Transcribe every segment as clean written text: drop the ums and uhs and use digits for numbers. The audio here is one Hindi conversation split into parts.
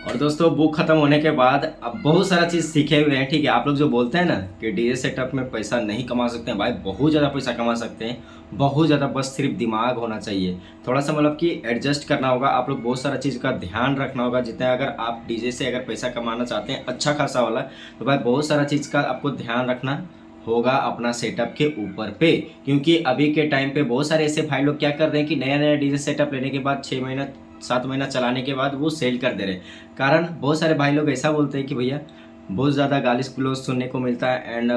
और दोस्तों बुक खत्म होने के बाद अब बहुत सारा चीज़ सीखे हुए हैं। ठीक है, आप लोग जो बोलते हैं ना कि डीजे सेटअप में पैसा नहीं कमा सकते हैं, भाई बहुत ज़्यादा पैसा कमा सकते हैं, बहुत ज़्यादा। बस सिर्फ दिमाग होना चाहिए, थोड़ा सा मतलब कि एडजस्ट करना होगा। आप लोग बहुत सारा चीज़ का ध्यान रखना होगा। जितना अगर आप डीजे से अगर पैसा कमाना चाहते हैं अच्छा खासा वाला, तो भाई बहुत सारा चीज़ का आपको ध्यान रखना होगा अपना सेटअप के ऊपर पे। क्योंकि अभी के टाइम पे बहुत सारे ऐसे भाई लोग क्या कर रहे हैं कि नया नया डीजे सेटअप लेने के बाद 6 महीना 7 महीना चलाने के बाद वो सेल कर दे रहे हैं। कारण बहुत सारे भाई लोग ऐसा बोलते हैं कि भैया बहुत ज़्यादा गाली गलौज सुनने को मिलता है, एंड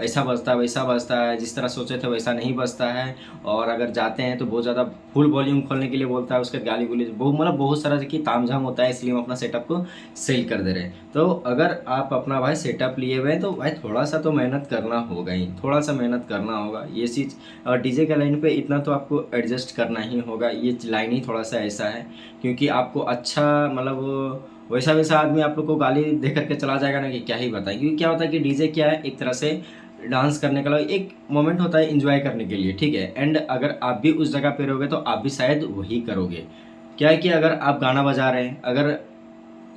ऐसा बजता है वैसा बजता है, जिस तरह सोचे थे वैसा नहीं बजता है। और अगर जाते हैं तो बहुत ज़्यादा फुल वॉल्यूम खोलने के लिए बोलता है, उसके गाली गुली बहुत मतलब बहुत सारा की तामझाम होता है, इसलिए हम अपना सेटअप को सेल कर दे रहे हैं। तो अगर आप अपना भाई सेटअप लिए हुए हैं तो भाई थोड़ा सा तो मेहनत करना होगा ही, थोड़ा सा मेहनत करना होगा। ये चीज़ डीजे के लाइन पे इतना तो आपको एडजस्ट करना ही होगा। ये लाइन ही थोड़ा सा ऐसा है, क्योंकि आपको अच्छा मतलब वैसा वैसा आदमी आप लोग को गाली दे करके चला जाएगा ना कि क्या ही बताएं। क्योंकि क्या होता है कि डीजे क्या है, एक तरह से डांस करने का एक मोमेंट होता है एंजॉय करने के लिए, ठीक है। एंड अगर आप भी उस जगह पे रहोगे तो आप भी शायद वही करोगे। क्या है कि अगर आप गाना बजा रहे हैं, अगर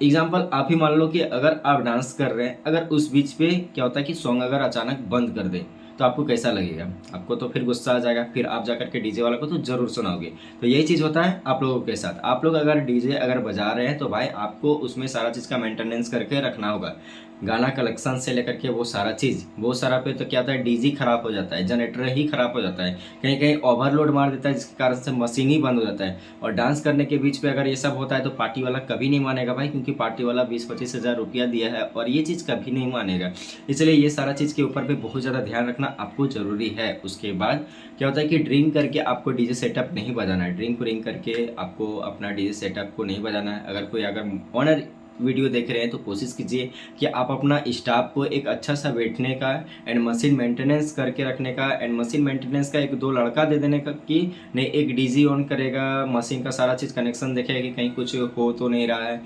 एग्जाम्पल आप ही मान लो कि अगर आप डांस कर रहे हैं, अगर उस बीच पे क्या होता है कि सॉन्ग अगर अचानक बंद कर दे तो आपको कैसा लगेगा? आपको तो फिर गुस्सा आ जाएगा, फिर आप जाकर के डीजे वाला को तो जरूर सुनाओगे। तो यही चीज़ होता है आप लोगों के साथ। आप लोग अगर डीजे अगर बजा रहे हैं तो भाई आपको उसमें सारा चीज़ का मेंटेनेंस करके रखना होगा। गाना कलेक्शन से लेकर के वो सारा चीज़, बहुत सारा पे तो क्या होता है डीजी खराब हो जाता है, जनरेटर ही खराब हो जाता है, कहीं कहीं ओवरलोड मार देता है, जिसके कारण से मशीन ही बंद हो जाता है। और डांस करने के बीच पे अगर ये सब होता है तो पार्टी वाला कभी नहीं मानेगा भाई, क्योंकि पार्टी वाला 20-25 हज़ार रुपया दिया है और ये चीज़ कभी नहीं मानेगा। इसलिए ये सारा चीज़ के ऊपर पे बहुत ज़्यादा ध्यान रखना आपको ज़रूरी है। उसके बाद क्या होता है कि ड्रिंक करके आपको डीजे सेटअप नहीं बजाना है, ड्रिंक व्रिंक करके आपको अपना डीजे सेटअप को नहीं बजाना है। अगर कोई अगर ऑनर वीडियो देख रहे हैं तो कोशिश कीजिए कि आप अपना स्टाफ को एक अच्छा सा बैठने का एंड मशीन मेंटेनेंस करके रखने का, एंड मशीन मेंटेनेंस का 1-2 लड़का दे देने का कि नहीं, एक डीजी ऑन करेगा, मशीन का सारा चीज़ कनेक्शन देखेगा कि कहीं कुछ हो तो नहीं रहा है,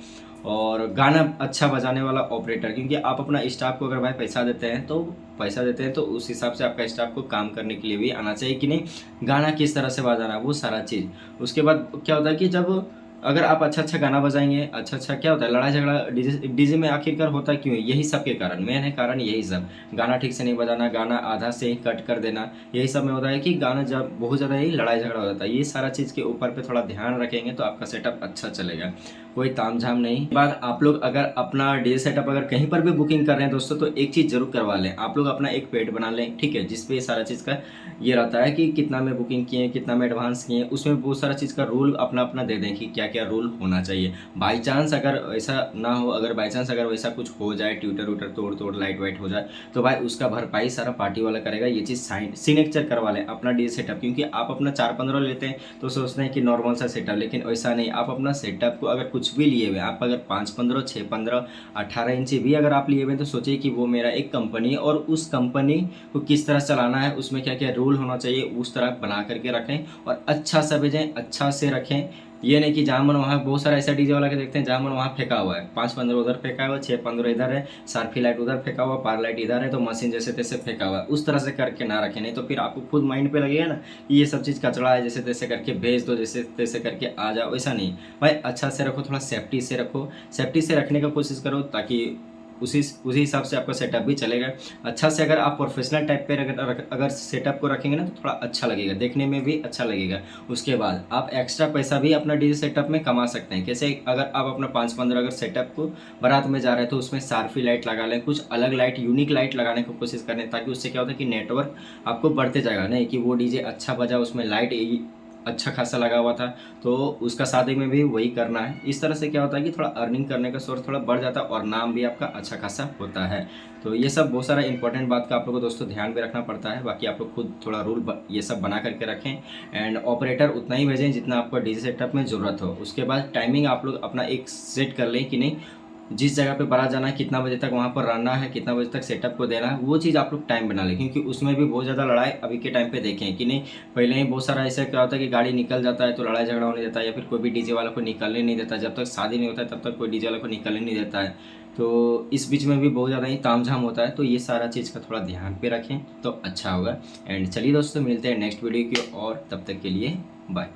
और गाना अच्छा बजाने वाला ऑपरेटर। क्योंकि आप अपना स्टाफ को अगर भाई पैसा देते हैं तो उस हिसाब से आपका स्टाफ को काम करने के लिए भी आना चाहिए कि नहीं गाना किस तरह से बजाना है, वो सारा चीज़। उसके बाद क्या होता है कि जब अगर आप अच्छा अच्छा गाना बजाएंगे, अच्छा अच्छा क्या होता है लड़ाई झगड़ा डीजे डीजे में आखिरकार होता क्यों है? यही सब के कारण, मेन है कारण यही सब। गाना ठीक से नहीं बजाना, गाना आधा से ही कट कर देना, यही सब में होता है कि गाना जब बहुत ज़्यादा ही लड़ाई झगड़ा हो जाता है। ये सारा चीज़ के ऊपर पे थोड़ा ध्यान रखेंगे तो आपका सेटअप अच्छा चलेगा, कोई तामझाम नहीं। बाद आप लोग अगर अपना डीजे सेटअप अगर कहीं पर भी बुकिंग कर रहे हैं दोस्तों, तो एक चीज़ जरूर करवा लें, आप लोग अपना एक पेड बना लें, ठीक है, जिसपे सारा चीज़ का ये रहता है कि कितना में बुकिंग किए, कितना में एडवांस किए, उसमें बहुत सारा चीज़ का रूल अपना अपना दे दें कि क्या क्या रूल होना चाहिए। बाई चांस अगर ऐसा ना हो, अगर बाई चांस अगर वैसा कुछ हो जाए, ट्यूटर वूटर तोड़ तोड़ लाइट वाइट हो जाए, तो भाई उसका भरपाई सारा पार्टी वाला करेगा। ये चीज़ साइन सिग्नेचर करवा लें अपना डीजे सेटअप। क्योंकि आप अपना 4-15 लेते हैं तो सोचते हैं कि नॉर्मल सा सेटअप, लेकिन ऐसा नहीं। आप अपना सेटअप को अगर कुछ भी लिए हुए, आप अगर 5-15, 6-15, 18 इंची भी अगर आप लिए हुए तो सोचिए कि वो मेरा एक कंपनी है, और उस कंपनी को किस तरह चलाना है, उसमें क्या क्या रूल होना चाहिए, उस तरह बना करके रखें और अच्छा सा भेजें, अच्छा से रखें। ये नहीं कि जहाँ मन वहाँ, बहुत सारा ऐसा डीजे वाला के देखते हैं जहाँ मन वहाँ फेंका हुआ है, 5-15 उधर फेंका हुआ है, 6-15 इधर है, सार्फी लाइट उधर फेंका हुआ, पार लाइट इधर है, तो मशीन जैसे तैसे फेंका हुआ है। उस तरह से करके ना रखें, नहीं तो फिर आपको खुद माइंड पे लगेगा ना कि ये सब चीज़ कचड़ा है, जैसे तैसे करके भेज दो, जैसे तैसे करके आ जाओ। ऐसा नहीं भाई, अच्छा से रखो, थोड़ा सेफ्टी से रखो, सेफ्टी से रखने का कोशिश करो, ताकि उसी हिसाब से आपका सेटअप भी चलेगा अच्छा से। अगर आप प्रोफेशनल टाइप पे अगर सेटअप को रखेंगे ना तो थोड़ा अच्छा लगेगा, देखने में भी अच्छा लगेगा। उसके बाद आप एक्स्ट्रा पैसा भी अपना डीजे सेटअप में कमा सकते हैं। कैसे? अगर आप अपना 5-15 अगर सेटअप को बारात में जा रहे हैं तो उसमें सार्फी लाइट लगा लें, कुछ अलग लाइट, यूनिक लाइट लगाने की कोशिश करें, ताकि उससे क्या होता है कि नेटवर्क आपको बढ़ते जाएगा। नहीं कि वो डीजे अच्छा बजा, उसमें लाइट अच्छा खासा लगा हुआ था, तो उसका शादी में भी वही करना है। इस तरह से क्या होता है कि थोड़ा अर्निंग करने का सोर्स थोड़ा बढ़ जाता है और नाम भी आपका अच्छा खासा होता है। तो ये सब बहुत सारा इंपॉर्टेंट बात का आप लोगों को दोस्तों ध्यान भी रखना पड़ता है। बाकी आप लोग खुद थोड़ा रूल ये सब बना करके रखें, एंड ऑपरेटर उतना ही भेजें जितना आपको डीजे सेटअप में ज़रूरत हो। उसके बाद टाइमिंग आप लोग अपना एक सेट कर लें कि नहीं, जिस जगह पे बारात जाना है कितना बजे तक वहाँ पर रहना है, कितना बजे तक सेटअप को देना है, वो चीज़ आप लोग टाइम बना लें। क्योंकि उसमें भी बहुत ज़्यादा लड़ाई अभी के टाइम पे देखें कि नहीं, पहले ही बहुत सारा ऐसा क्या होता है कि गाड़ी निकल जाता है तो लड़ाई झगड़ा होने देता है, या फिर कोई भी डीजे वाला को निकलने नहीं देता। जब तक शादी नहीं होता है तब तक कोई डीजे वाला को निकलने नहीं देता है। तो इस बीच में भी बहुत ज़्यादा ही तामझाम होता है। तो ये सारा चीज़ का थोड़ा ध्यान पे रखें तो अच्छा होगा। एंड चलिए दोस्तों, मिलते हैं नेक्स्ट वीडियो की, और तब तक के लिए बाय।